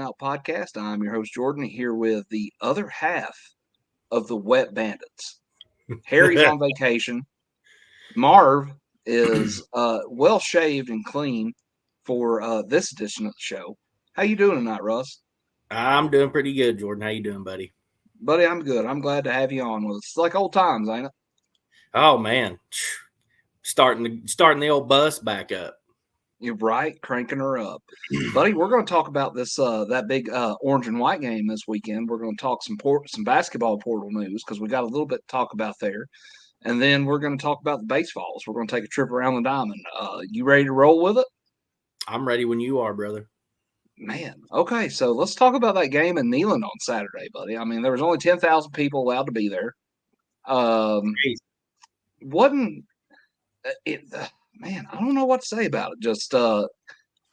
Out podcast. I'm your host, Jordan, here with the other half of the Wet Bandits. Harry's on vacation. Marv is well shaved and clean for this edition of the show. How you doing tonight, Russ? I'm doing pretty good, Jordan. How you doing, buddy? Buddy, I'm good. I'm glad to have you on with us. It's like old times, ain't it? Oh man, starting the old bus back up. You're right, cranking her up. Buddy, we're going to talk about this that big orange and white game this weekend. We're going to talk some basketball portal news because we got a little bit to talk about there. And then we're going to talk about the Basevols. We're going to take a trip around the diamond. You ready to roll with it? I'm ready when you are, brother. Man, okay. So let's talk about that game in Neyland on Saturday, buddy. I mean, there was only 10,000 people allowed to be there. Wasn't it? Man, I don't know what to say about it. Just I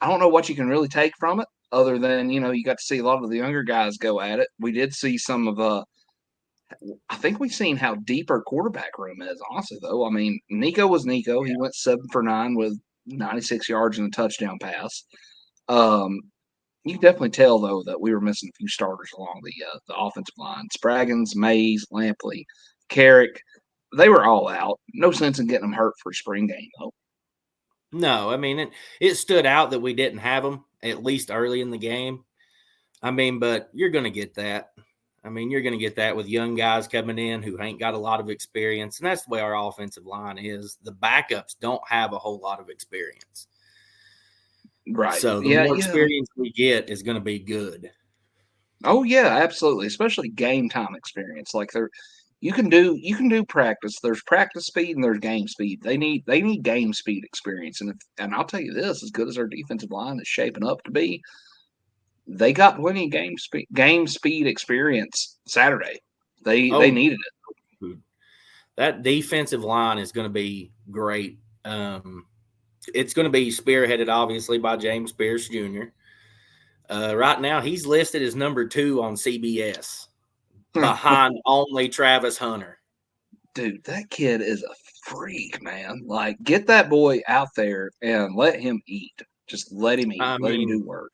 don't know what you can really take from it, other than you got to see a lot of the younger guys go at it. We did see some of I think we've seen how deep our quarterback room is, honestly, though. I mean, Nico was Nico. He went 7 for 9 with 96 yards and a touchdown pass. You can definitely tell, though, that we were missing a few starters along the offensive line. Spraggins, Mays, Lampley, Carrick, they were all out. No sense in getting them hurt for a spring game, though. No, I mean, it stood out that we didn't have them, at least early in the game. I mean, but you're going to get that. I mean, you're going to get that with young guys coming in who ain't got a lot of experience. And that's the way our offensive line is. The backups don't have a whole lot of experience. Right. So the more experience we get is going to be good. Oh, yeah, absolutely. Especially game time experience. Like you can do practice. There's practice speed and there's game speed. They need game speed experience. And I'll tell you this, as good as our defensive line is shaping up to be, they got plenty of game speed experience Saturday. They needed it. That defensive line is going to be great. It's going to be spearheaded, obviously, by James Pierce Jr. Right now, he's listed as number 2 on CBS, behind only Travis Hunter. Dude, that kid is a freak, man. Like, get that boy out there and let him eat. Just let him eat. Let him do work.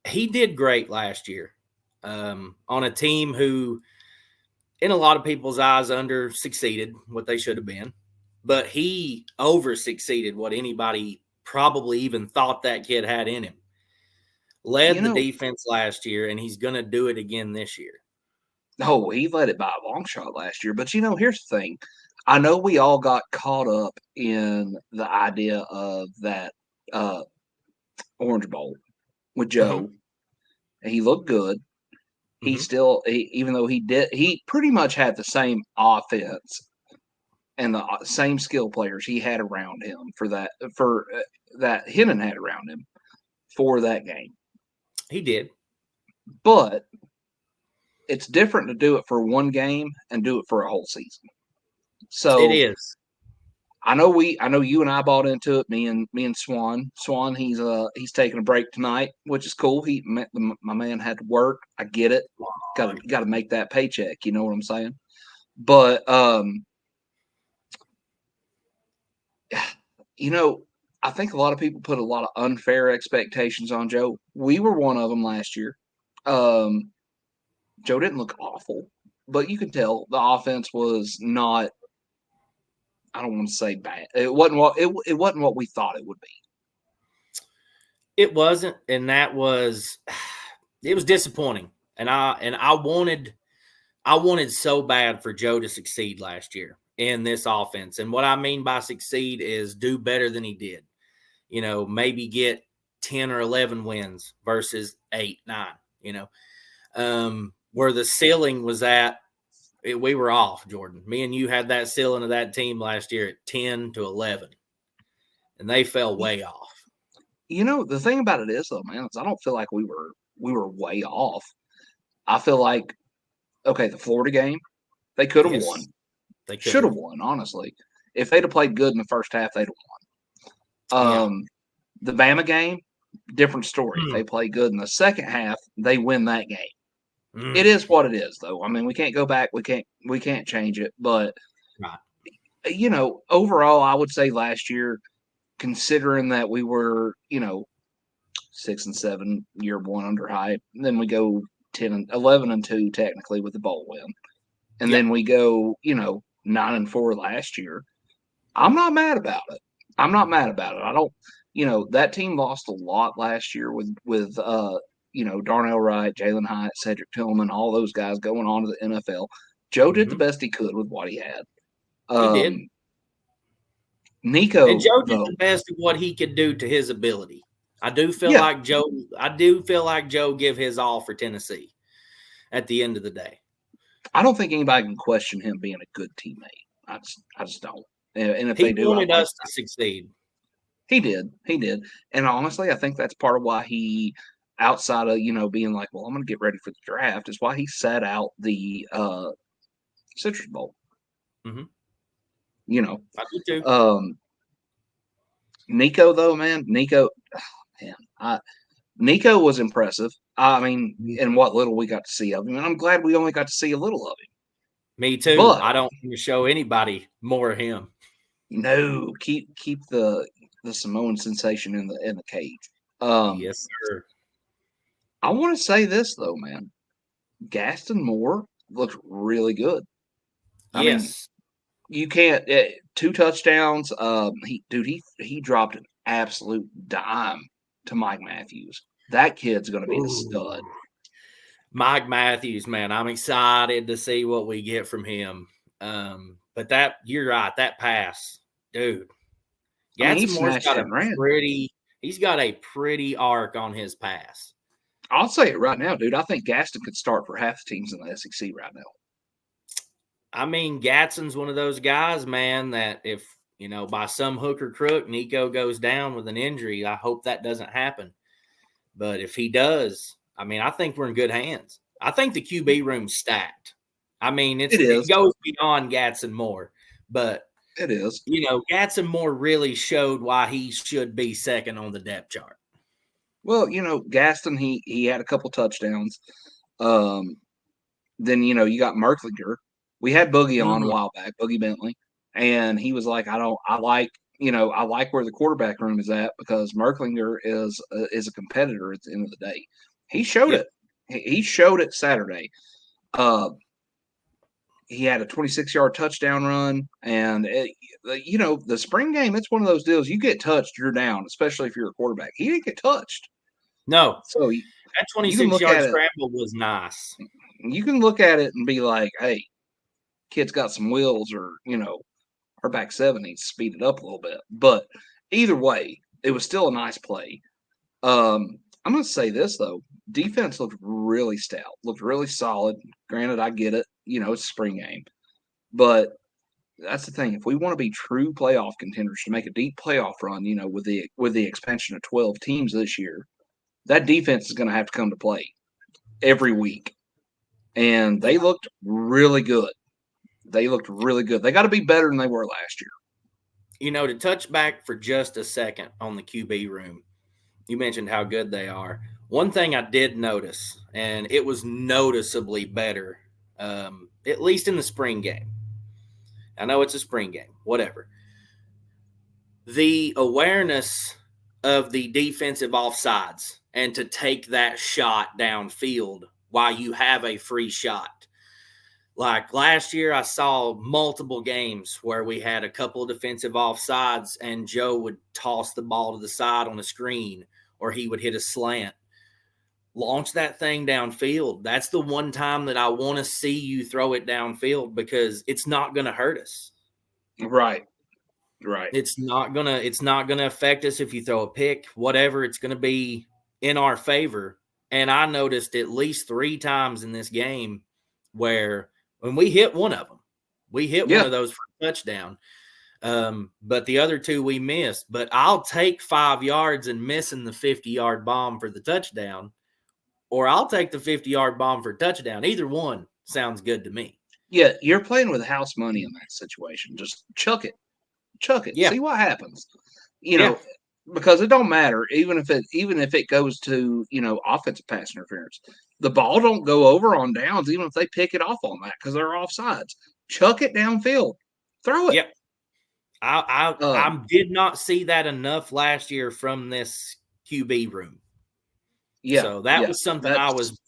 He did great last year on a team who, in a lot of people's eyes, under-succeeded what they should have been. But he over-succeeded what anybody probably even thought that kid had in him. Led the defense last year, and he's going to do it again this year. Oh, he led it by a long shot last year. But, here's the thing. I know we all got caught up in the idea of that Orange Bowl with Joe. Mm-hmm. He looked good. Mm-hmm. He still, even though he pretty much had the same offense and the same skill players he had around him that Hennon had around him for that game. He did. But it's different to do it for one game and do it for a whole season. So it is. I know you and I bought into it. Me and Swan. Swan, he's taking a break tonight, which is cool. My man had to work. I get it. Got to make that paycheck. You know what I'm saying? But I think a lot of people put a lot of unfair expectations on Joe. We were one of them last year. Joe didn't look awful, but you could tell the offense was not. I don't want to say bad. It wasn't what we thought it would be. It wasn't, and it was disappointing. And I wanted so bad for Joe to succeed last year in this offense. And what I mean by succeed is do better than he did. Maybe get 10 or 11 wins versus 8, 9, where the ceiling was at. We were off, Jordan. Me and you had that ceiling of that team last year at 10 to 11, and they fell way off. The thing about it is, though, man, is I don't feel like we were way off. I feel like, okay, the Florida game, they could have won. They should have won, honestly. If they'd have played good in the first half, they'd have won. The Bama game, different story. If they play good in the second half, they win that game. It is what it is, though. I mean, we can't go back. We can't change it. But overall, I would say last year, considering that we were, 6-7 year one under hype. And then we go 11-2 technically with the bowl win. And then we go, 9-4 last year. I'm not mad about it. I'm not mad about it. I don't, that team lost a lot last year with Darnell Wright, Jalen Hyatt, Cedric Tillman, all those guys going on to the NFL. Joe did the best he could with what he had. He did. Nico, and Joe did though, the best of what he could do to his ability. I do feel like Joe give his all for Tennessee at the end of the day. I don't think anybody can question him being a good teammate. I just don't. And if He they do, wanted us to succeed. He did. And honestly, I think that's part of why he, outside of, being like, well, I'm going to get ready for the draft, is why he sat out the Citrus Bowl. Mm-hmm. I do too. Nico, though, man, Nico was impressive. I mean, in what little we got to see of him. And I'm glad we only got to see a little of him. Me too. But I don't want to show anybody more of him. No, keep the Samoan sensation in the cage. Yes, sir. I want to say this though, man. Gaston Moore looked really good. I mean, you can't 2 touchdowns. He dropped an absolute dime to Mike Matthews. That kid's going to be a stud. Mike Matthews, man, I'm excited to see what we get from him. But you're right, that pass, dude. Gaston Moore's got a pretty arc on his pass. I'll say it right now, dude. I think Gaston could start for half the teams in the SEC right now. I mean, Gadsden's one of those guys, man, that if, by some hook or crook, Nico goes down with an injury, I hope that doesn't happen. But if he does, I mean, I think we're in good hands. I think the QB room's stacked. I mean, it goes beyond Gaston Moore. But it is. Gaston Moore really showed why he should be second on the depth chart. Well, Gaston, he had a couple touchdowns. Then, you got Merklinger. We had Boogie on a while back, Boogie Bentley. And he was like, I like where the quarterback room is at because Merklinger is a competitor at the end of the day. He showed it. He showed it Saturday. He had a 26-yard touchdown run. And, the spring game, it's one of those deals. You get touched, you're down, especially if you're a quarterback. He didn't get touched. No. So that 26-yard scramble was nice. You can look at it and be like, hey, kid's got some wheels or, our back seven needs to speed it up a little bit. But either way, it was still a nice play. I'm going to say this, though. Defense looked really stout, looked really solid. Granted, I get it. It's a spring game. But that's the thing. If we want to be true playoff contenders to make a deep playoff run, with the expansion of 12 teams this year, that defense is going to have to come to play every week. And they looked really good. They got to be better than they were last year. To touch back for just a second on the QB room, you mentioned how good they are. One thing I did notice, and it was noticeably better, at least in the spring game. I know it's a spring game, whatever. The awareness of the defensive offsides and to take that shot downfield while you have a free shot. Like last year, I saw multiple games where we had a couple of defensive offsides and Joe would toss the ball to the side on a screen or he would hit a slant. Launch that thing downfield. That's the one time that I want to see you throw it downfield because it's not going to hurt us. Right. It's not gonna affect us if you throw a pick, whatever. It's going to be in our favor. And I noticed at least 3 times in this game where when we hit one of them, one of those for a touchdown. But the other 2 we missed. But I'll take 5 yards and missing the 50-yard bomb for the touchdown, or I'll take the 50-yard bomb for a touchdown. Either one sounds good to me. Yeah, you're playing with house money in that situation. Just chuck it. Yeah. See what happens. Because it don't matter, even if it goes to, offensive pass interference. The ball don't go over on downs, even if they pick it off on that because they're offsides. Chuck it downfield. Throw it. Yep. I did not see that enough last year from this QB room. Yeah, So that yeah. was something I That's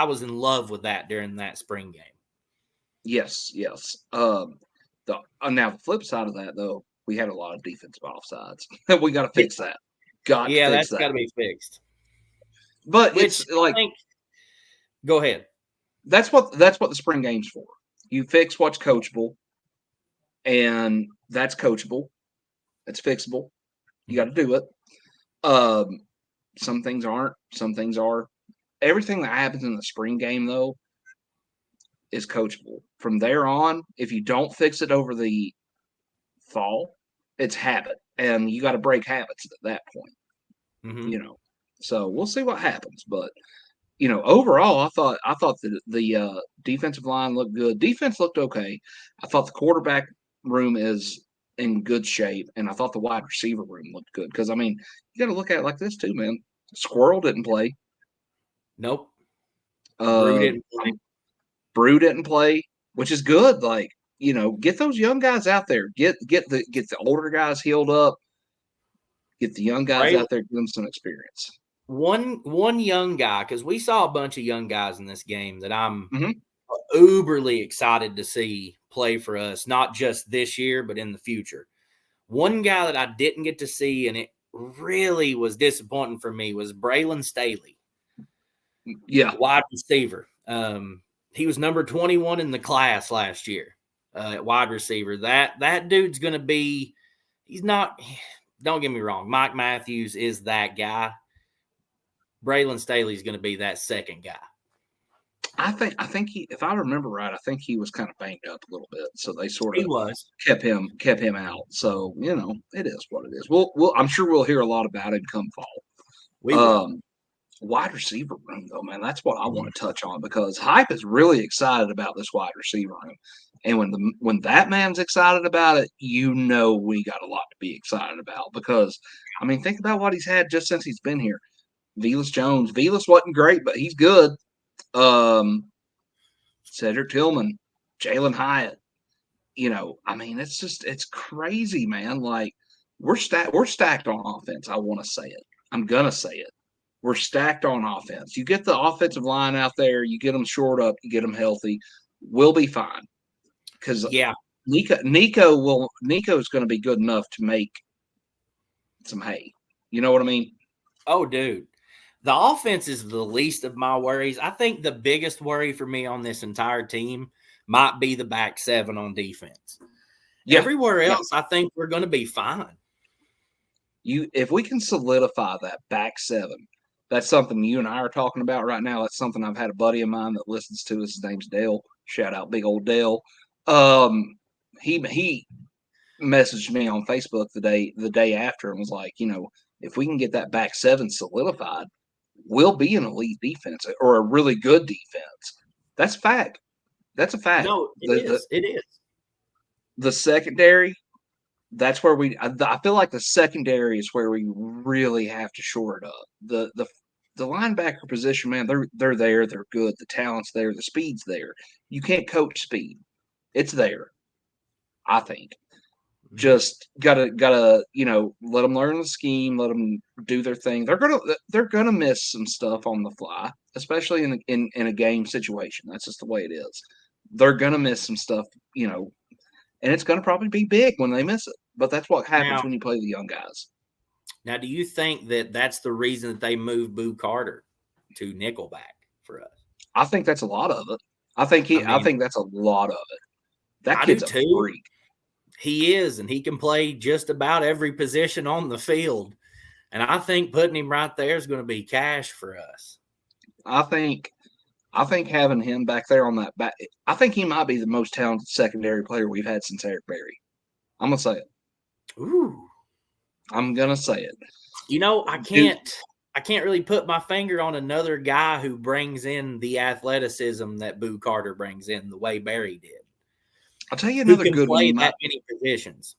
was in love with that during that spring game. yes, yes. Now the flip side of that though, we had a lot of defensive offsides. We got to Yeah, fix that. Got to yeah, fix that's got that. to be fixed. But it's Which I like think. Go ahead. that's what the spring game's for. You fix what's coachable, and that's coachable. It's fixable. You got Mhm. to do it. Um, some things aren't. Some things are. Everything that happens in the spring game though is coachable. From there on, if you don't fix it over the fall, it's habit, and you got to break habits at that point. Mhm. You know, so we'll see what happens. But overall, I thought the defensive line looked good. Defense looked okay. I thought the quarterback room is in good shape, and I thought the wide receiver room looked good. Because I mean, you got to look at it like this too, man. Squirrel didn't play. Nope. Brew Uh, didn't play. Brew didn't play, which is good. Like get those young guys out there. Get the older guys healed up. Get the young guys Braylon, out there. Give them some experience. one young guy, because we saw a bunch of young guys in this game that I'm Hmm. uberly excited to see play for us, not just this year, but in the future. One guy that I didn't get to see, and it really was disappointing for me, was Braylon Staley, Yeah, wide receiver. He was number 21 in the class last year at wide receiver. That dude's going to be – he's not – don't get me wrong. Mike Matthews is that guy. Braylon Staley's going to be that second guy. I think he, if I remember right, I think he was kind of banged up a little bit, so they sort He of was. kept him out. So it is what it is. I'm sure we'll hear a lot about him come fall. We will. Wide receiver room though, man, that's what I Mhm. want to touch on because hype is really excited about this wide receiver room, and when that man's excited about it, we got a lot to be excited about because I mean, think about what he's had just since he's been here. Velus Jones, Velus wasn't great, but he's good. Um, Cedric Tillman, Jalen Hyatt. I mean, it's crazy, man. Like we're stacked on offense. I want to say it. I'm gonna say it. We're stacked on offense. You get the offensive line out there, you get them shored up, you get them healthy, we'll be fine. Because Yeah. Nico's going to be good enough to make some hay. You know what I mean? Oh, dude. The offense is the least of my worries. I think the biggest worry for me on this entire team might be the back seven on defense. Yeah, Everywhere yeah. else, I think we're going to be fine. If we can solidify that back seven, that's something you and I are talking about right now. That's something I've had a buddy of mine that listens to us. His name's Dale. Shout out, big old Dale. He messaged me on Facebook the day after and was like, if we can get that back seven solidified, we'll be an elite defense or a really good defense. That's fact. That's a fact. No, it The is. It is. the secondary, that's where I feel like the secondary is where we really have to shore it up. The linebacker position, man, they're there, they're good. The talent's there, the speed's there. You can't coach speed. It's there, I think. Mhm. Just gotta let them learn the scheme, let them do their thing. They're gonna miss some stuff on the fly, especially in a game situation. That's just the way it is. They're gonna miss some stuff, and it's gonna probably be big when they miss it. But that's what happens Now, when you play the young guys. now, do you think that that's the reason that they moved Boo Carter to nickelback for us? I think that's a lot of it. I think I he. I mean, think that's a lot of it. That I do kid's a too. freak. He is, and he can play just about every position on the field. And I think putting him right there is going to be cash for us. I think. I think having him back there on that back. I think he might be the most talented secondary player we've had since Eric Berry. I'm gonna say it. Ooh. I'm gonna say it. You know, I Dude, can't really put my finger on another guy who brings in the athleticism that Boo Carter brings in the way Barry did. I'll tell you Who another can good one. play You might. that many positions?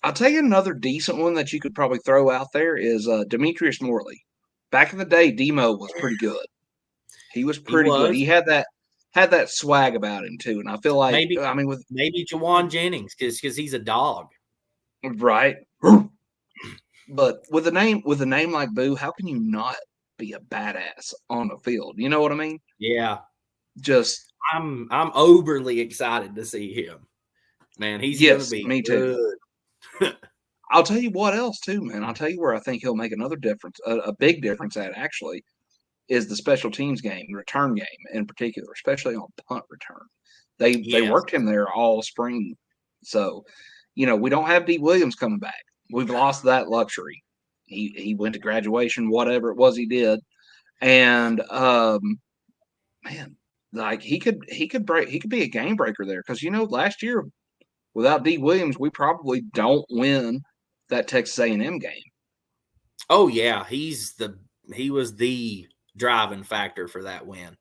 I'll tell you another decent one that you could probably throw out there is Demetrius Morley. Back in the day, Demo was pretty good. He was He pretty good. was. He had that swag about him too, and I feel like Maybe I mean with maybe Jawan Jennings because he's a dog. right, but with a name like Boo, how can you not be a badass on the field. You know what I mean? Yeah. Just I'm overly excited to see him. Man, he's gonna yes, be me too. good. I'll tell you what else too, man. I'll tell you where I think he'll make another difference, a big difference at actually, is the special teams game, return game in particular, especially on punt return. They Yes. worked him there all spring. So, we don't have D. Williams coming back. We've lost that luxury. He went to graduation, whatever it was he did. And man, like he could be a game breaker there. Because last year without D. Williams, we probably don't win that Texas A&M game. Oh yeah, he was the driving factor for that win.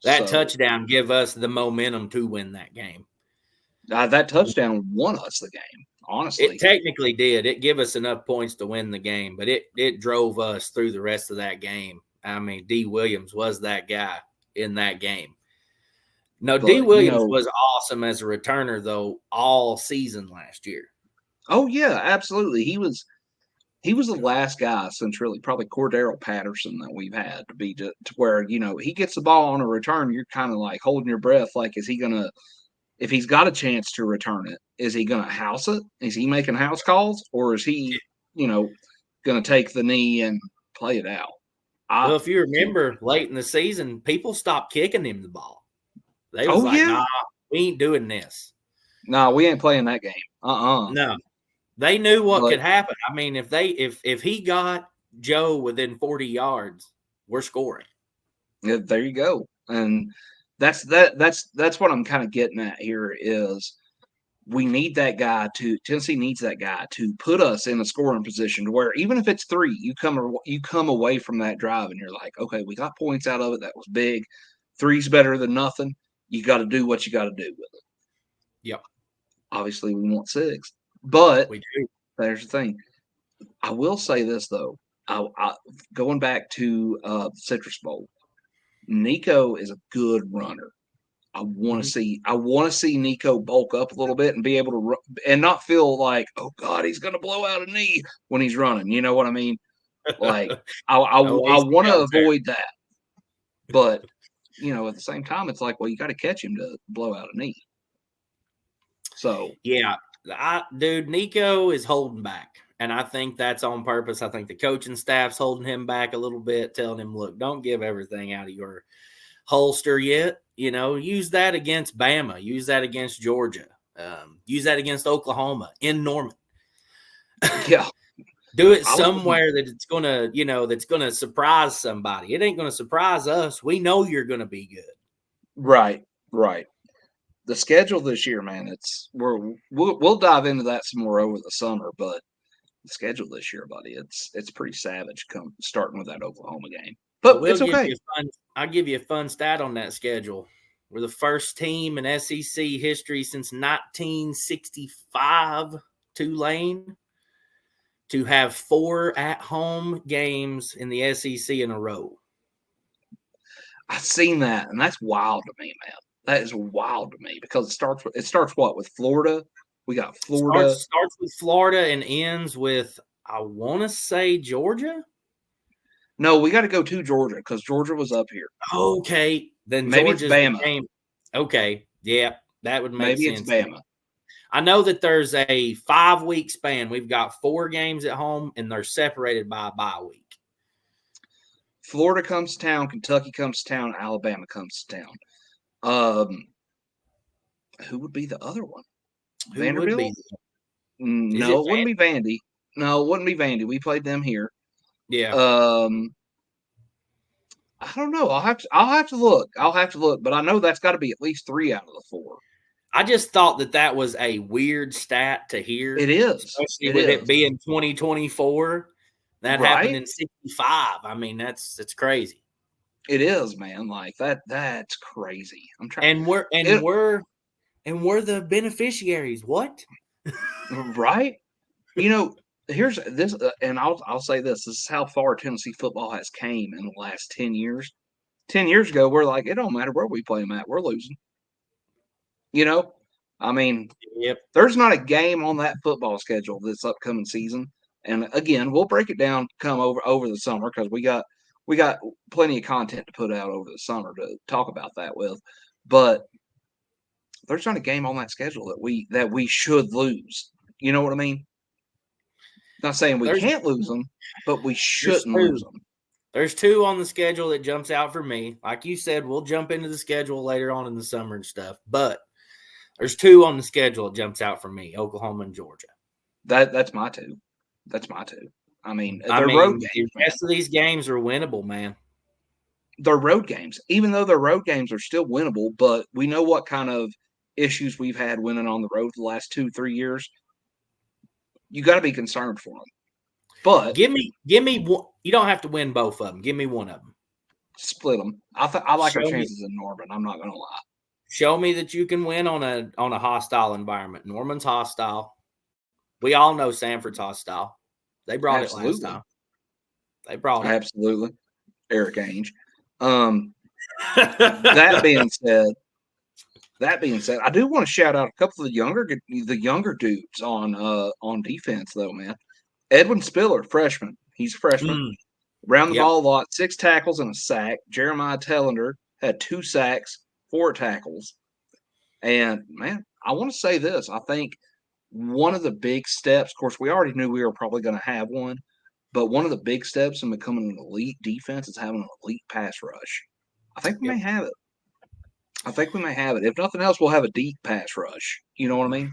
That So touchdown give us the momentum to win that game. that touchdown won us the game, It honestly. technically did. It gave us enough points to win the game, but it drove us through the rest of that game. I mean, D. Williams was that guy in that game. No, D. But Williams was awesome as a returner though all season last year. oh yeah, absolutely. He was the last guy since really probably Cordero Patterson that we've had to be to where he gets the ball on a return. You're kind of like holding your breath, like is he gonna if he's got a chance to return it, is he gonna house it? Is he making house calls, or is he gonna take the knee and play it out? Well, if you remember late in the season, people stopped kicking him the ball. They was Oh like, yeah, "Nah, we ain't doing this." no, we ain't playing that game. No, they knew what But could happen. I mean, if he got Joe within 40 yards, we're scoring. yeah, there you go. And that's what I'm kind of getting at here is we need that guy to Tennessee needs that guy to put us in a scoring position to where even if it's 3, you come away from that drive and you're like, okay, we got points out of it. That was big. 3's better than nothing. You got to do what you got to do with it. Yep, Obviously, we want 6, but we do. there's the thing. I will say this though. Going back to Citrus Bowl, Nico is a good runner. I want to see Nico bulk up a little bit and be able to run, and not feel like, oh God, he's going to blow out a knee when he's running. You know what I mean? Like I No want to ACLs there. avoid that, but at the same time, it's like, well, you got to catch him to blow out a knee. So Yeah, dude, Nico is holding back, and I think that's on purpose. I think the coaching staff's holding him back a little bit, telling him, "Look, don't give everything out of your holster yet. Use that against Bama. Use that against Georgia. Use that against Oklahoma in Norman. yeah, Do it somewhere that it's gonna surprise somebody. It ain't gonna surprise us. We know you're gonna be good. right. The schedule this year, man, we'll dive into that some more over the summer, but the schedule this year, buddy, it's pretty savage starting with that Oklahoma game. But it's okay. I'll give you a fun stat on that schedule. We're the first team in SEC history since 1965, Tulane, to have 4 at-home games in the SEC in a row. I've seen that, and that's wild to me, man. That is wild to me because it starts what with Florida. We got Florida. Starts with Florida and ends with, I want to say, Georgia. No, we got to go to Georgia because Georgia was up here. Okay, then maybe Georgia's it's Bama. The game. Okay, yeah, that would make maybe sense. Maybe it's Bama. I know that there's a 5-week span. We've got 4 games at home, and they're separated by a bye week. Florida comes to town, Kentucky comes to town, Alabama comes to town. Who would be the other one? Vanderbilt? No, it wouldn't be Vandy. No, it wouldn't be Vandy. We played them here. Yeah. I don't know. I'll have to look. But I know that's got to be at least 3 out of the 4. I just thought that was a weird stat to hear. It is, especially with it being 2024. That happened in 65. I mean, that's crazy. It is, man. Like that. That's crazy. I'm trying. And we're the beneficiaries. What? Right? Here's this, and I'll say this. This is how far Tennessee football has came in the last 10 years. 10 years ago, we're like, it don't matter where we play them at, we're losing. I mean, yep. There's not a game on that football schedule this upcoming season. And again, we'll break it down come over the summer because we got we got plenty of content to put out over the summer to talk about that with. But there's not a game on that schedule that we should lose. You know what I mean? Not saying we There's can't lose them, but we there's shouldn't lose two. them. There's two on the schedule that jumps out for me. Like you said, we'll jump into the schedule later on in the summer and stuff. But there's two on the schedule that jumps out for me: Oklahoma and Georgia. That's my two. That's my two. I mean, I they're road mean, the games, man. rest of these games are winnable, man. They're road games. Even though they're road games, are still winnable. But we know what kind of issues we've had winning on the road the last 2-3 years. You got to be concerned for them. But give me one. You don't have to win both of them. Give me one of them. split them. I like our Show me- chances in Norman. I'm not going to lie. Show me that you can win on a hostile environment. Norman's hostile. We all know Sanford's hostile. They brought it last time. They brought it. Absolutely. Eric Ainge. That being said, I do want to shout out a couple of the younger dudes on defense though, man. Edwin Spiller, freshman. He's a freshman. Round the ball a lot, 6 tackles and a sack. Jeremiah Tellender had 2 sacks, 4 tackles. And man, I want to say this. I think one of the big steps, of course, we already knew we were probably going to have one, but one of the big steps in becoming an elite defense is having an elite pass rush. I think we may have it. If nothing else, we'll have a deep pass rush. You know what I mean?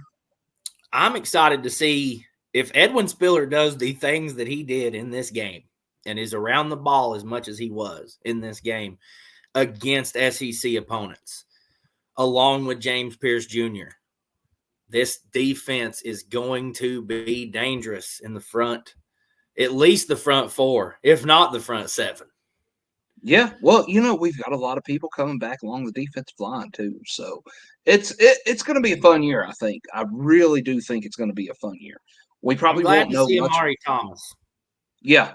I'm excited to see if Edwin Spiller does the things that he did in this game and is around the ball as much as he was in this game against SEC opponents, along with James Pierce Jr. This defense is going to be dangerous in the front, at least the front 4, if not the front 7. Yeah, well, we've got a lot of people coming back along the defensive line too, so it's going to be a fun year. I think. I really do think it's going to be a fun year. We probably I'm glad won't to know see much. Amari Thomas. Yeah.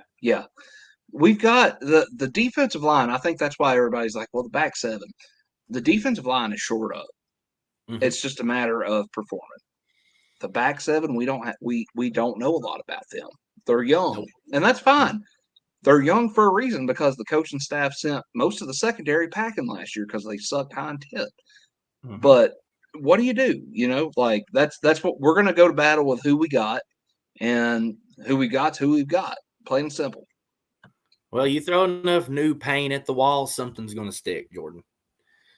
We've got the defensive line. I think that's why everybody's like, well, the back 7. The defensive line is short up. Mm-hmm. It's just a matter of performing. The back 7, we don't know a lot about them. They're young, and that's fine. They're young for a reason because the coaching staff sent most of the secondary packing last year because they sucked high and tit. Mm-hmm. But what do? That's what we're going to go to battle with who we got, and who we got's who we've got. Plain and simple. Well, you throw enough new paint at the wall, something's going to stick, Jordan.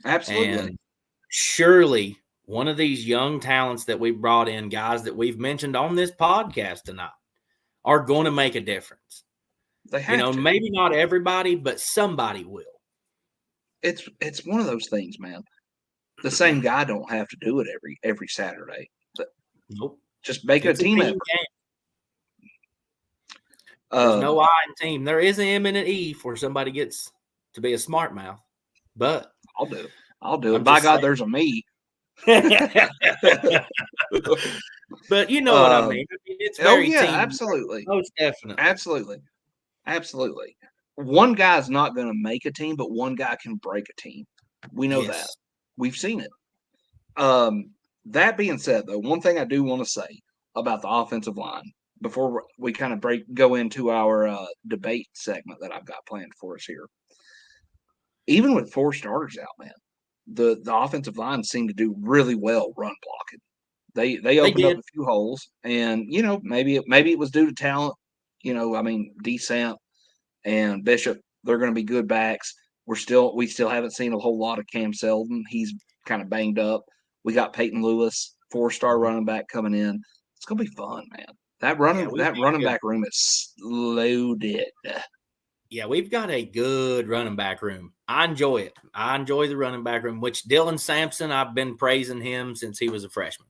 Absolutely. And surely one of these young talents that we brought in, guys that we've mentioned on this podcast tonight, are going to make a difference. They have to. Maybe not everybody, but somebody will. It's one of those things, man. The same guy don't have to do it every Saturday. But nope. Just make it a team effort. There's no I in team. There is an M and an E for somebody gets to be a smart mouth. But I'll do it. By God, there's a me. But you know what I mean. It's very team. Absolutely. Most definitely. Absolutely. One guy's not going to make a team, but one guy can break a team. We know that. We've seen it. That being said, though, one thing I do want to say about the offensive line before we kind of go into our debate segment that I've got planned for us here. Even with 4 starters out, man, the offensive line seemed to do really well run blocking. They opened up a few holes, and maybe it was due to talent. D. Samp and Bishop, they're going to be good backs. We still haven't seen a whole lot of Cam Selden. He's kind of banged up. We got Peyton Lewis, 4-star running back coming in. It's going to be fun, man. That running back room is loaded. Yeah, we've got a good running back room. I enjoy it. I enjoy the running back room, which Dylan Sampson, I've been praising him since he was a freshman.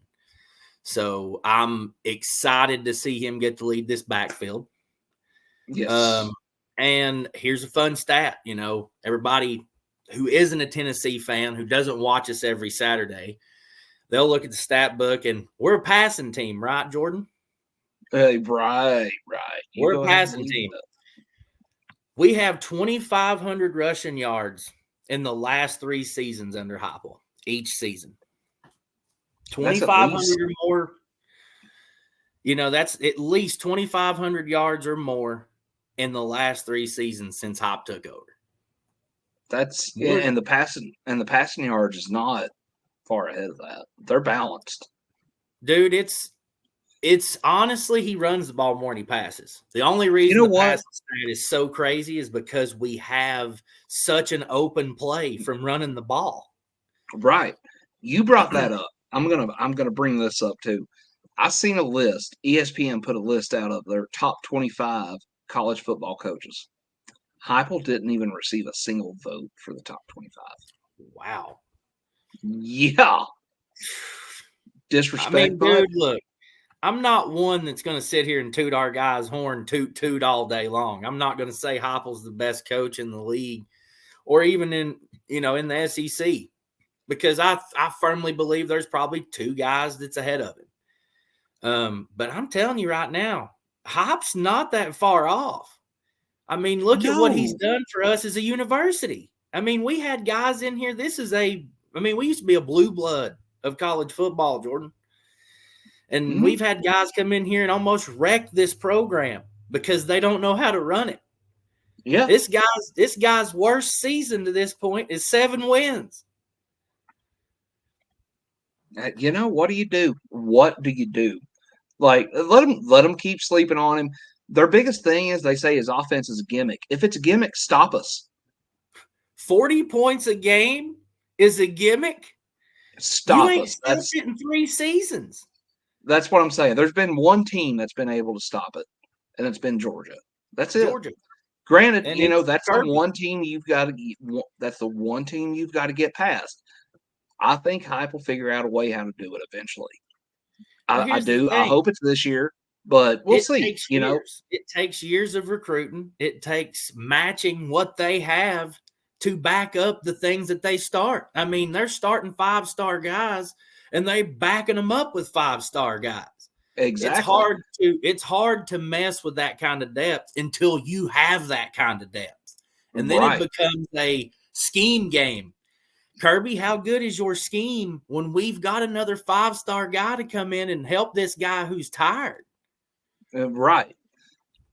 So I'm excited to see him get to lead this backfield. Yes. And here's a fun stat. Everybody who isn't a Tennessee fan, who doesn't watch us every Saturday, they'll look at the stat book, and we're a passing team, right, Jordan? Right. We're a passing team. We have 2,500 rushing yards in the last 3 seasons under Heupel, each season. 2,500 or more. That's at least 2,500 yards or more in the last 3 seasons since Hop took over. And the passing yards is not far ahead of that. They're balanced. Dude, it's honestly, he runs the ball more than he passes. The only reason You know the what? passing stat is so crazy is because we have such an open play from running the ball. Right. You brought that up. I'm gonna bring this up too. I seen a list. ESPN put a list out of their top 25 college football coaches. Heupel didn't even receive a single vote for the top 25. Wow. Yeah. Disrespect, I mean, but dude, look, I'm not one that's going to sit here and toot our guy's horn, toot all day long. I'm not going to say Heupel's the best coach in the league or even in the SEC, because I firmly believe there's probably 2 guys that's ahead of him. But I'm telling you right now, Hop's not that far off. I mean, look at what he's done for us as a university. I mean, we had guys in here. We used to be a blue blood of college football, Jordan. And we've had guys come in here and almost wreck this program because they don't know how to run it. Yeah. This guy's worst season to this point is 7 wins. What do you do? What do you do? Like, let them keep sleeping on him. Their biggest thing is they say his offense is a gimmick. If it's a gimmick, stop us. 40 points a game is a gimmick? Stop you us. Ain't stopped it in 3 seasons. That's what I'm saying. There's been one team that's been able to stop it, and it's been Georgia. That's it. Georgia. Granted, And that's the one team you've got to. That's the one team you've got to get past. I think Hype will figure out a way how to do it eventually. I do. I hope it's this year, but we'll see. It takes years of recruiting. It takes matching what they have to back up the things that they start. I mean, they're starting 5-star guys, and they backing them up with 5-star guys. Exactly. It's hard to mess with that kind of depth until you have that kind of depth. And then it becomes a scheme game. Kirby, how good is your scheme when we've got another 5-star guy to come in and help this guy who's tired? Right.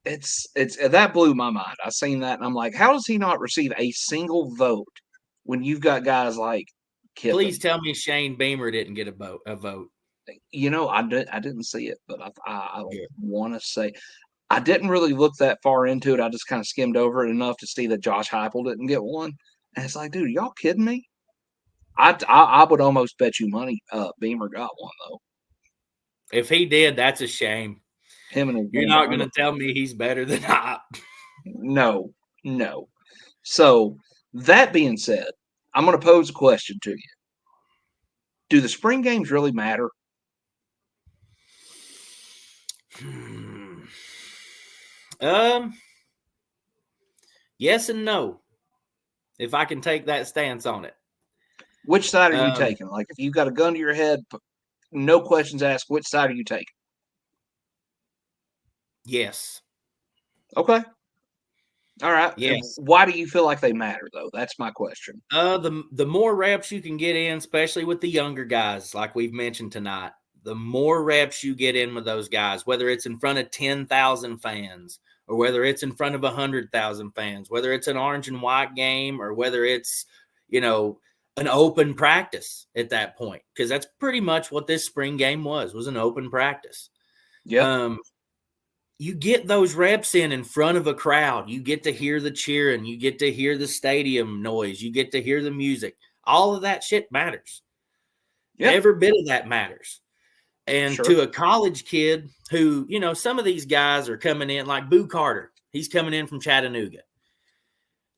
It's that blew my mind. I seen that and I'm like, how does he not receive a single vote when you've got guys like Kiffin? Please tell me Shane Beamer didn't get a vote. I didn't see it, but I want to say I didn't really look that far into it. I just kind of skimmed over it enough to see that Josh Heupel didn't get one, and it's like, dude, y'all kidding me? I would almost bet you money Beamer got one though. If he did, that's a shame. You're not going to tell me he's better than Hop. No. So that being said, I'm going to pose a question to you. Do the spring games really matter? Yes and no. If I can take that stance on it. Which side are you taking? Like, if you've got a gun to your head, no questions asked, which side are you taking? Yes. Okay. All right. Yes. Why do you feel like they matter, though? That's my question. The more reps you can get in, especially with the younger guys, like we've mentioned tonight, the more reps you get in with those guys, whether it's in front of 10,000 fans or whether it's in front of 100,000 fans, whether it's an orange and white game or whether it's, an open practice at that point, because that's pretty much what this spring game was an open practice. Yeah. You get those reps in front of a crowd. You get to hear the cheering. You get to hear the stadium noise. You get to hear the music. All of that shit matters. Yep. Every bit of that matters. And to a college kid who, some of these guys are coming in, like Boo Carter. He's coming in from Chattanooga.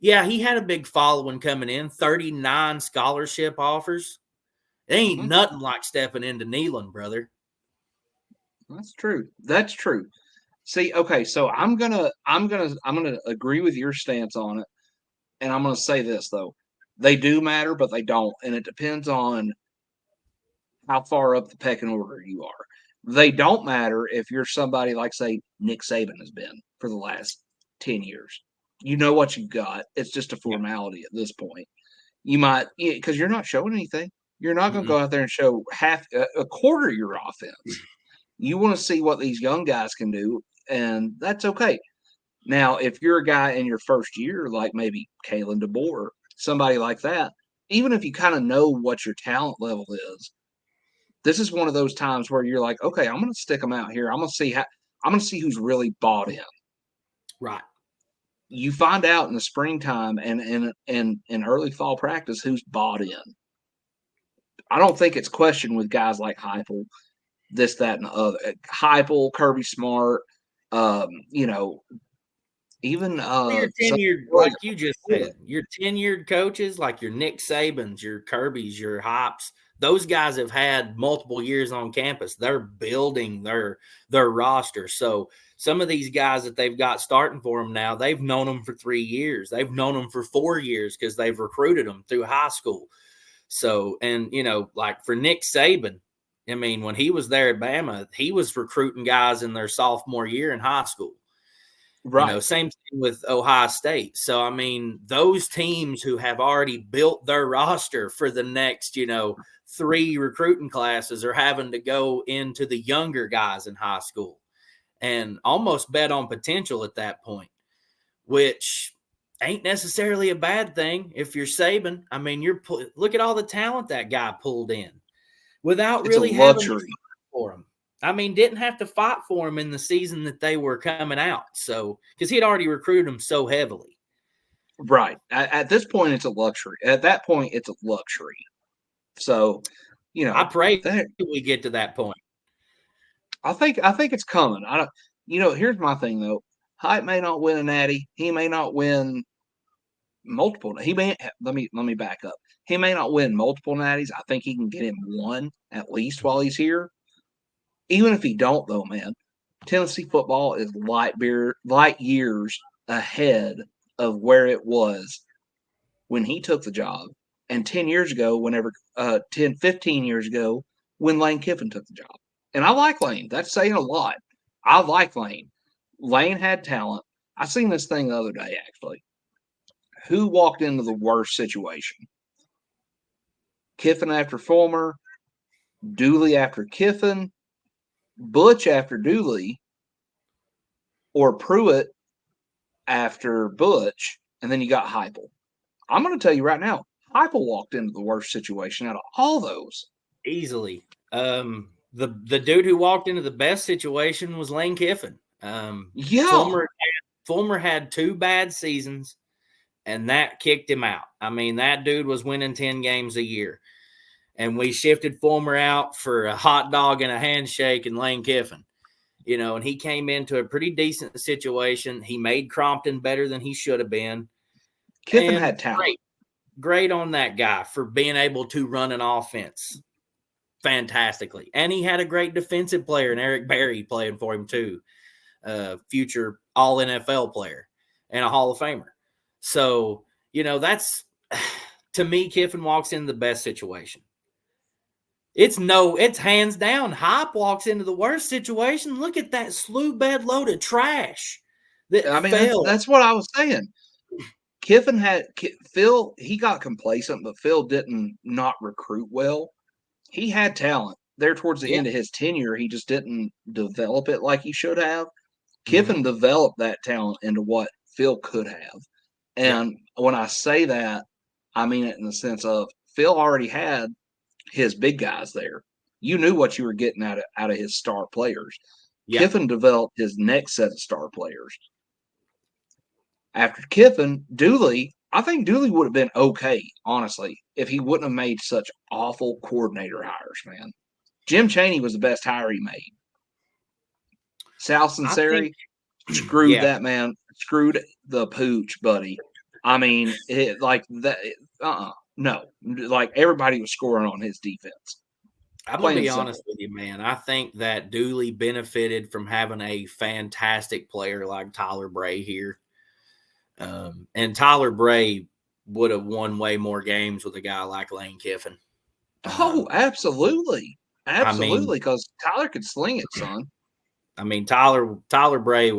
Yeah, he had a big following coming in, 39 scholarship offers. It ain't nothing like stepping into Neyland, brother. That's true. See, okay, so I'm gonna agree with your stance on it, and I'm gonna say this though: they do matter, but they don't, and it depends on how far up the pecking order you are. They don't matter if you're somebody like, say, Nick Saban has been for the last 10 years. You know what you've got. It's just a formality at this point. You might, because you're not showing anything. You're not going to go out there and show a quarter of your offense. You want to see what these young guys can do, and that's okay. Now, if you're a guy in your first year, like maybe Kalen DeBoer, somebody like that, even if you kind of know what your talent level is, this is one of those times where you're like, okay, I'm going to stick them out here. I'm going to see who's really bought in. Right. You find out in the springtime and in early fall practice who's bought in. I don't think it's questioned with guys like Heupel, this, that, and the other. Heupel, Kirby Smart, you know, even Your some tenured, like you just said, your tenured coaches, like your Nick Sabans, your Kirbys, your Hops, those guys have had multiple years on campus. They're building their roster. So some of these guys that they've got starting for them now, they've known them for 3 years. They've known them for 4 years because they've recruited them through high school. So, and like for Nick Saban, I mean, when he was there at Bama, he was recruiting guys in their sophomore year in high school. right. Same thing with Ohio State. So, I mean, those teams who have already built their roster for the next, 3 recruiting classes are having to go into the younger guys in high school and almost bet on potential at that point, which ain't necessarily a bad thing if you're Saban. I mean, look at all the talent that guy pulled in without It's a really having to luxury. fight for him. I mean, didn't have to fight for him in the season that they were coming out. So, because he had already recruited him so heavily. Right. At this point, it's a luxury. At that point, it's a luxury. So, I pray that, we get to that point. I think it's coming. I don't. Here's my thing though. Hype may not win a natty. He may not win multiple. He may. Let me back up. He may not win multiple natties. I think he can get him one at least while he's here. Even if he don't, though, man, Tennessee football is light years ahead of where it was when he took the job, and 10 years ago, 15 years ago, when Lane Kiffin took the job. And I like Lane. That's saying a lot. I like Lane. Lane had talent. I seen this thing the other day, actually. Who walked into the worst situation? Kiffin after Fulmer, Dooley after Kiffin, Butch after Dooley, or Pruitt after Butch, and then you got Heupel. I'm going to tell you right now, Heupel walked into the worst situation out of all those. Easily. The dude who walked into the best situation was Lane Kiffin. Yeah. Fulmer had 2 bad seasons, and that kicked him out. I mean, that dude was winning 10 games a year. And we shifted Fulmer out for a hot dog and a handshake and Lane Kiffin. And he came into a pretty decent situation. He made Crompton better than he should have been. Kiffin had talent. Great on that guy for being able to run an offense fantastically. And he had a great defensive player in Eric Berry playing for him too. Future all NFL player and a Hall of Famer. So, that's, to me, Kiffin walks into the best situation. It's hands down. Hop walks into the worst situation. Look at that slew bed load of trash that fell. That's what I was saying. Kiffin had Phil. He got complacent, but Phil didn't not recruit well. He had talent there towards the end of his tenure. He just didn't develop it like he should have. Kiffin developed that talent into what Phil could have. And when I say that, I mean it in the sense of Phil already had his big guys there. You knew what you were getting out of his star players. Yeah. Kiffin developed his next set of star players. After Kiffin, Dooley, I think Dooley would have been okay, honestly, if he wouldn't have made such awful coordinator hires, man. Jim Chaney was the best hire he made. Sal Sunseri screwed that man, screwed the pooch, buddy. I mean, no. Like, everybody was scoring on his defense. I'm going to be honest with you, man. I think that Dooley benefited from having a fantastic player like Tyler Bray here. And Tyler Bray would have won way more games with a guy like Lane Kiffin. Absolutely. Absolutely, because Tyler could sling it, son. I mean, Tyler Bray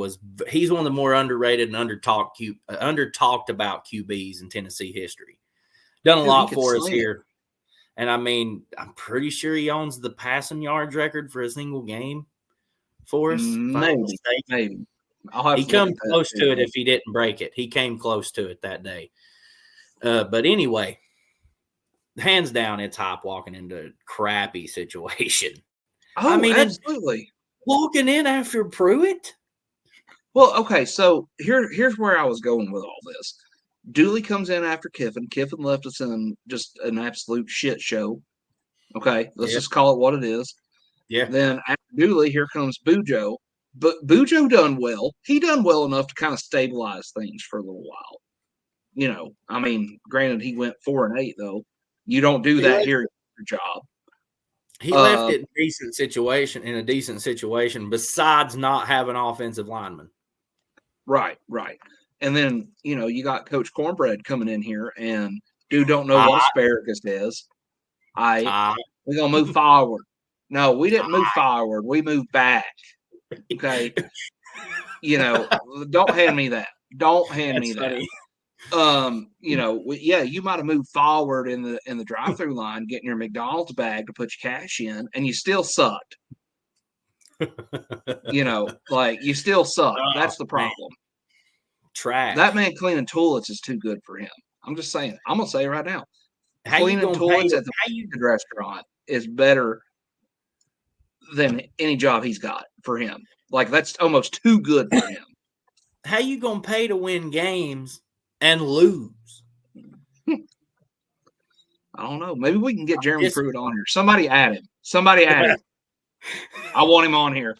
he's one of the more underrated and under-talked about QBs in Tennessee history. Done a lot for us here. And I mean, I'm pretty sure he owns the passing yards record for a single game for us. Maybe. I'll have He to look come at that close to it too. if he didn't break it. He came close to it that day. But anyway, hands down, it's Hop walking into a crappy situation. I Oh, mean, and absolutely. walking in after Pruitt. Well, okay, so here's where I was going with all this. Dooley comes in after Kiffin. Kiffin left us in just an absolute shit show. Okay, let's Yeah. just call it what it is. Yeah. Then after Dooley, here comes Bujo. But Bujo done well. He done well enough to kind of stabilize things for a little while. I mean, granted, he went 4-8 though. You don't do that here at your job. He left it in a decent situation, besides not having offensive linemen. Right. And then, you got Coach Cornbread coming in here and dude don't know what asparagus is. We're gonna move forward. No, we didn't move forward. We moved back. Okay. Don't hand me that. Don't hand me that. You might have moved forward in the drive-through line, getting your McDonald's bag to put your cash in, and you still sucked. You still suck. That's the problem. Trash. That man cleaning toilets is too good for him. I'm just saying. I'm gonna say it right now. Cleaning toilets at the restaurant is better than any job he's got for him. Like that's almost too good for him. How you gonna pay to win games and lose? I don't know. Maybe we can get Jeremy Pruitt on here. Somebody add him. I want him on here.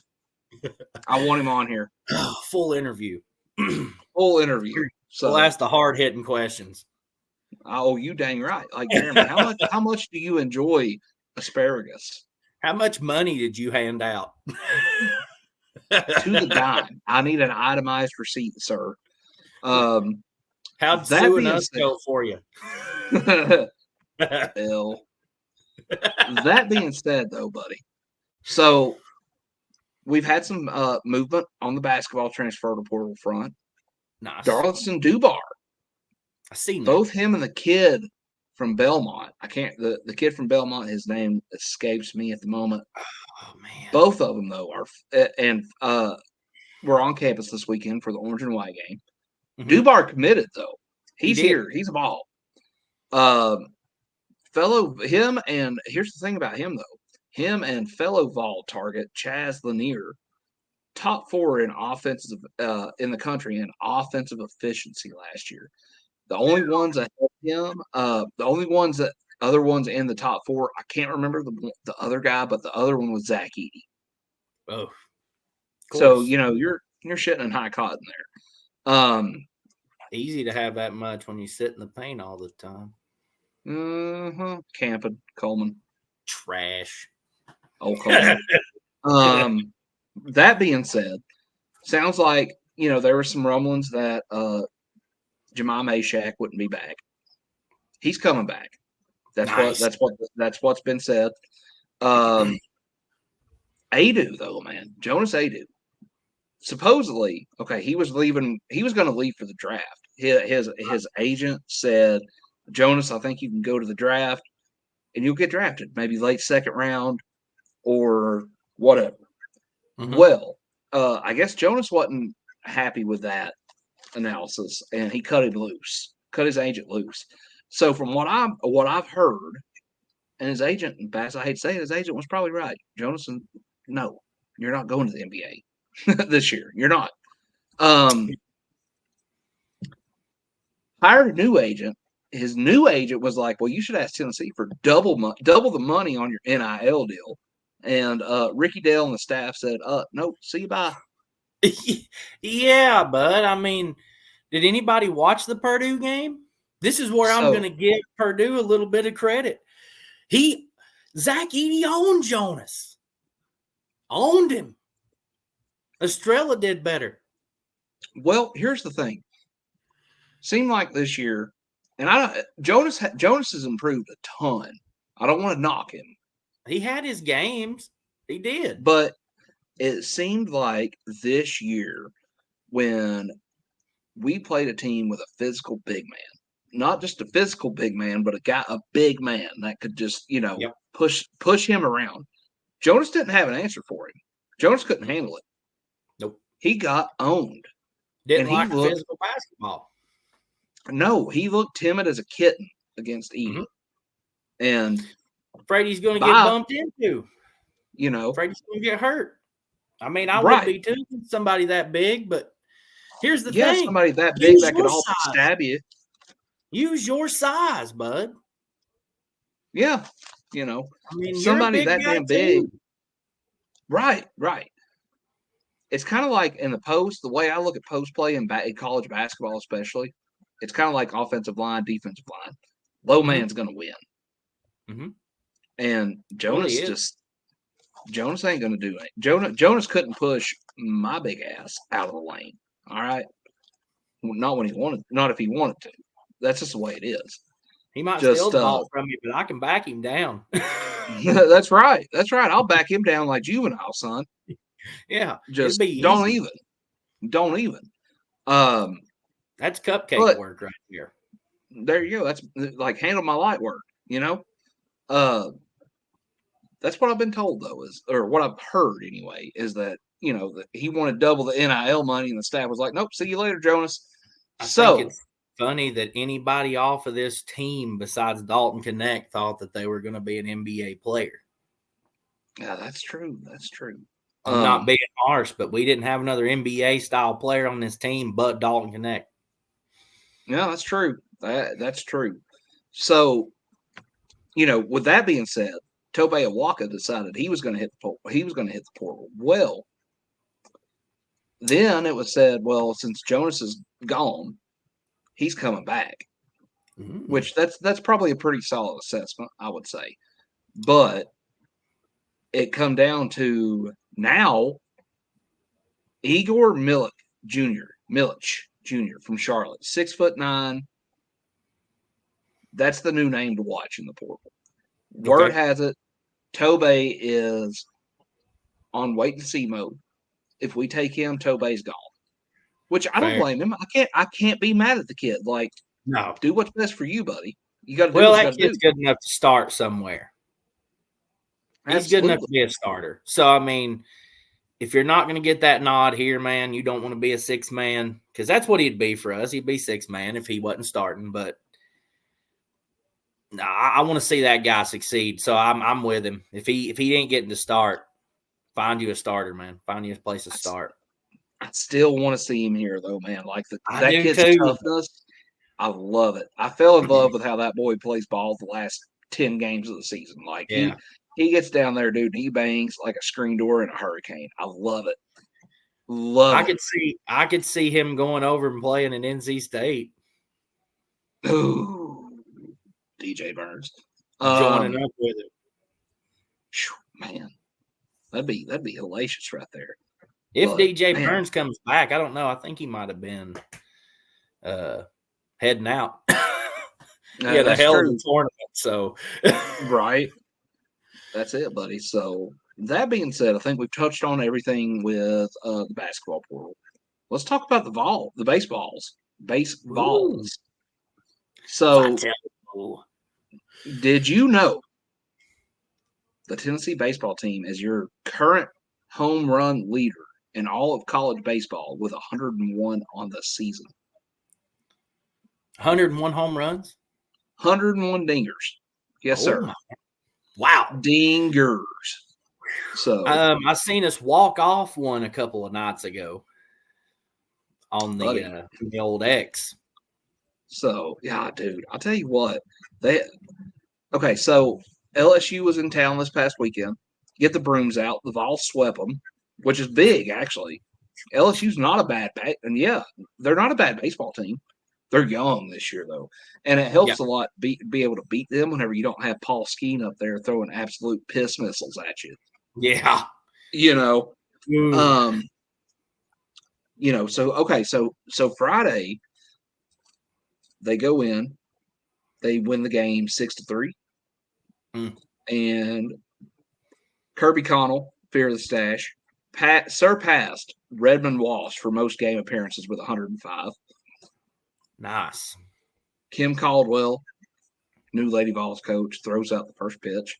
Full interview. Full interview. So we'll ask the hard-hitting questions. Oh, you dang right. Like Jeremy, how much do you enjoy asparagus? How much money did you hand out? To the dime. I need an itemized receipt, sir. How'd Sue and us go for you? Bill. That being said, though, buddy, so we've had some movement on the basketball transfer portal front. Nice. Darlington Dubar. I seen both that. him and the kid from Belmont. I can't. The kid from Belmont. His name escapes me at the moment. Oh man. Both of them though are we're on campus this weekend for the Orange and White game. Mm-hmm. Dubar committed though. He's here. He's a ball. Him and here's the thing about him though. Him and fellow Vol target Chaz Lanier, top 4 in offensive in the country in offensive efficiency last year. The only ones ahead of him, other ones in the top 4, I can't remember the other guy, but the other one was Zach Edey. Oh, so you're shitting in high cotton there. Easy to have that much when you sit in the paint all the time. Camping, Coleman, trash. Oh, Coleman. That being said, sounds like there were some rumblings that Jemai Mashak wouldn't be back. He's coming back. That's what's been said. Adu though, man, Jonas Adu. Supposedly, okay, he was leaving. He was going to leave for the draft. His agent said, Jonas, I think you can go to the draft, and you'll get drafted, maybe late second round or whatever. Mm-hmm. Well, I guess Jonas wasn't happy with that analysis, and he cut his agent loose. So from what I've heard, and his agent, Bass, I hate to say it, his agent was probably right. Jonas, no, you're not going to the NBA this year. You're not. Hired a new agent. His new agent was like, well, you should ask Tennessee for double the money on your NIL deal. And Ricky Dale and the staff said, nope, see you, bye. Yeah, bud. I mean, did anybody watch the Purdue game? This is where I'm going to give Purdue a little bit of credit. Zach Edey owned Jonas. Owned him. Estrella did better. Well, here's the thing. Seemed like this year, and Jonas has improved a ton. I don't want to knock him. He had his games. He did. But it seemed like this year when we played a team with a physical big man, not just a physical big man, but a big man that could just, push him around. Jonas didn't have an answer for him. Jonas couldn't handle it. Nope. he got owned. Didn't And he like the looked physical basketball. no, he looked timid as a kitten against Edey. And Afraid he's going to get by, bumped into. Afraid he's going to get hurt. I mean, I would right. be too, somebody that big, but here's the Yeah, thing. somebody that big Use that could your also size. stab you. Use your size, bud. Yeah. I mean, somebody you're a big that guy damn big. too. Right. It's kind of like in the post, the way I look at post play in college basketball, especially, it's kind of like offensive line, defensive line. Low man's going to win. Mm-hmm. And Really Jonas ain't going to do it. Jonas couldn't push my big ass out of the lane. All right. Not when he wanted, not if he wanted to. That's just the way it is. He might steal the ball from you, but I can back him down. That's right. I'll back him down like juvenile, son. Yeah. Just it'd be don't easy. even. That's cupcake work right here. There you go. That's like handle my light work, That's what I've been told though, or what I've heard anyway, is that that he wanted double the NIL money, and the staff was like, "Nope, see you later, Jonas." I think it's funny that anybody off of this team besides Dalton Connect thought that they were going to be an NBA player. Yeah, that's true. I'm not being harsh, but we didn't have another NBA style player on this team but Dalton Connect. Yeah, that's true. That's true. So, with that being said, Tobe Awaka decided he was going to hit the portal. Well, then it was said, well, since Jonas is gone, he's coming back. Which that's probably a pretty solid assessment, I would say. But it come down to now Igor Milich Jr. from Charlotte, 6'9". That's the new name to watch in the portal. Word has it, Tobe is on wait and see mode. If we take him, Tobe's gone. Which I don't blame him. I can't be mad at the kid. Like, no, do what's best for you, buddy. You got to do what you got to do. That kid's good enough to start somewhere. He's good enough to be a starter. So, I mean, if you're not going to get that nod here, man, you don't want to be a six-man, because that's what he'd be for us. He'd be six-man if he wasn't starting. But no, I want to see that guy succeed. So I'm with him. If he ain't getting to start, find you a starter, man. Find you a place to start. I still want to see him here, though, man. Like that kid's toughness, I love it. I fell in love with how that boy plays ball the last 10 games of the season. Like he gets down there, dude, and he bangs like a screen door in a hurricane. I love it. I could see him going over and playing in NC State. Ooh, DJ Burns joining up with it. Man, that'd be hellacious right there. If DJ Burns comes back, I don't know. I think he might have been heading out. He had a hell of a tournament. So right. That's it, buddy. So that being said, I think we've touched on everything with the basketball portal. Let's talk about the Basevols. Basevols. So did you know the Tennessee baseball team is your current home run leader in all of college baseball with 101 on the season? 101 home runs? 101 dingers. Yes, sir. Wow. Dingers. So I seen us walk off one a couple of nights ago on the old X. So, yeah, dude, I'll tell you what. So LSU was in town this past weekend. Get the brooms out. The Vols swept them, which is big, actually. LSU's not a bad and they're not a bad baseball team. They're young this year, though, and it helps a lot be able to beat them whenever you don't have Paul Skeen up there throwing absolute piss missiles at you. Yeah, So Friday they go in, they win the game 6-3, and Kirby Connell, fear of the stash, surpassed Redmond Walsh for most game appearances with 105. Nice. Kim Caldwell, new Lady Vols coach, throws out the first pitch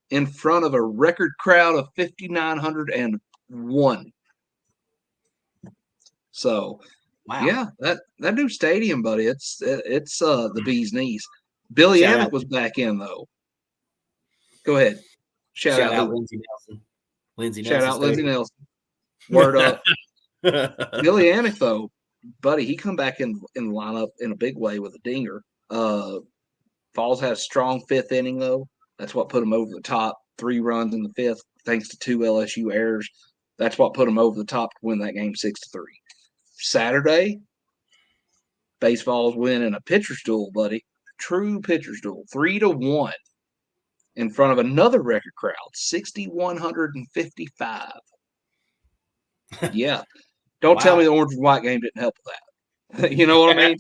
in front of a record crowd of 5,901. So Wow. yeah, that new stadium, buddy, it's the bee's knees. Billy Shout Amick out, was back in though. Go ahead. Shout shout out out who? Lindsey Nelson. Lindsey Shout Nelson out Lindsey Stadium. Nelson. Word up. Billy Amick though, buddy, he come back in the lineup in a big way with a dinger. Falls had a strong fifth inning though. That's what put him over the top. 3 runs in the fifth, thanks to 2 LSU errors. That's what put him over the top to win that game 6-3. Saturday, Basevols win in a pitcher's duel, buddy. True pitcher's duel, 3-1 in front of another record crowd, 6,155. Yeah, don't tell me Wow. the orange and white game didn't help with that. You know what I mean?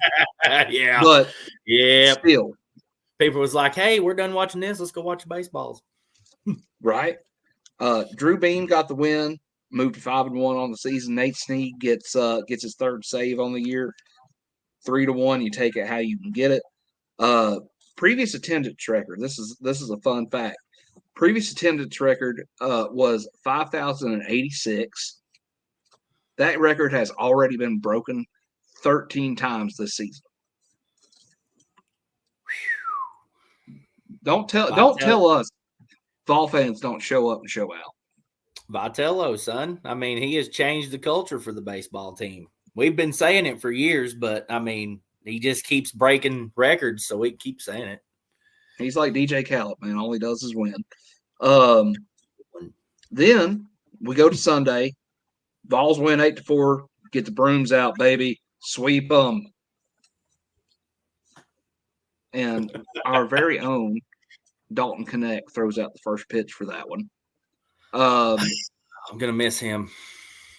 Yeah. But Yep. still, People was like, "Hey, we're done watching this. Let's go watch the baseballs." right? Drew Beam got the win, moved to 5-1 on the season. Nate Snead gets his 3rd save on the year. 3-1. You take it how you can get it. Previous attendance record. This is a fun fact. Previous attendance record was 5,086. That record has already been broken 13 times this season. Don't tell us Vol fans don't show up and show out. Vitello, son. I mean, he has changed the culture for the baseball team. We've been saying it for years, but I mean, he just keeps breaking records, so we keep saying it. He's like DJ Khaled, man. All he does is win. Then we go to Sunday. Vols win 8-4. Get the brooms out, baby. Sweep them. And our very own Dalton Connect throws out the first pitch for that one. I'm gonna miss him.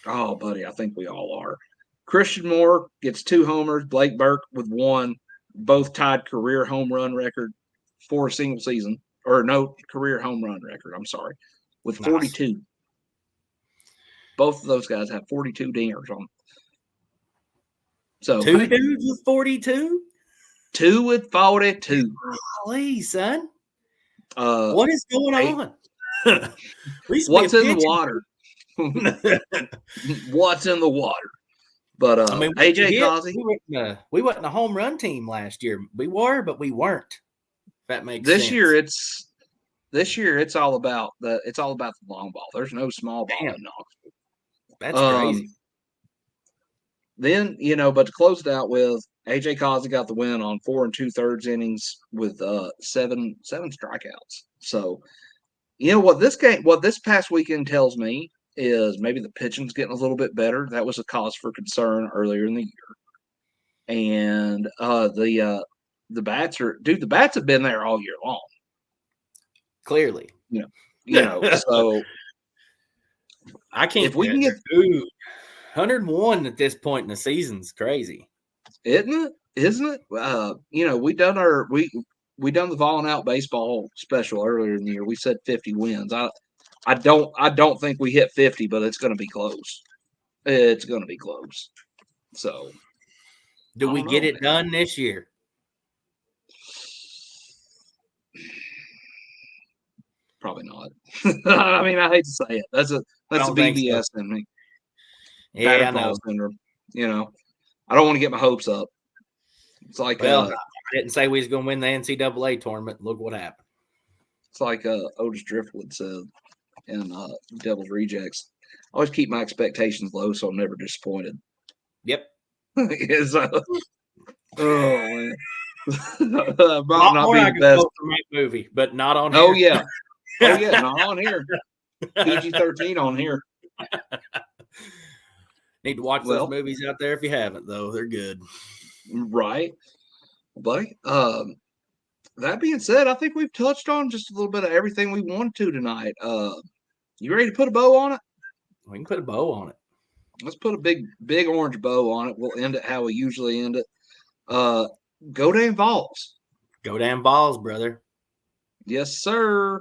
Oh, buddy, I think we all are. Christian Moore gets 2 homers. Blake Burke with 1. Both tied career home run record for a single season. Or no, career home run record, I'm sorry, with 42. Nice. Both of those guys have 42 dingers on them. So 2 dudes with 42? 2 with 42. Golly, son. What is going on? What's in the water? What's in the water? But I mean, AJ Causey. We wasn't a home run team last year. We were, but we weren't. If that makes sense. This year it's all about the long ball. There's no small ball in Knoxville. That's crazy. Then, but to close it out with, AJ Causey got the win on 4 2/3 innings with 7 strikeouts. So, what this past weekend tells me is maybe the pitching's getting a little bit better. That was a cause for concern earlier in the year. And the bats the bats have been there all year long. Clearly. So I can't. If we can get 101 at this point in the season's crazy, isn't it? We done the Volling Out baseball special earlier in the year. We said 50 wins. I don't think we hit 50, but it's going to be close. It's going to be close. So, do we get it done this year? Probably not. I mean, I hate to say it. That's a BBS in me. Yeah, I know. Syndrome. I don't want to get my hopes up. It's like I didn't say we was going to win the NCAA tournament. Look what happened. It's like Otis Driftwood said in Devil's Rejects. I always keep my expectations low, so I'm never disappointed. Yep. Oh man. not being the best movie, but not on here. Oh yeah, not on here. PG-13 on here. Need to watch those movies out there if you haven't, though. They're good. Right. Buddy. That being said, I think we've touched on just a little bit of everything we wanted to tonight. You ready to put a bow on it? We can put a bow on it. Let's put a big orange bow on it. We'll end it how we usually end it. Go damn Vols. Go damn Vols, brother. Yes, sir.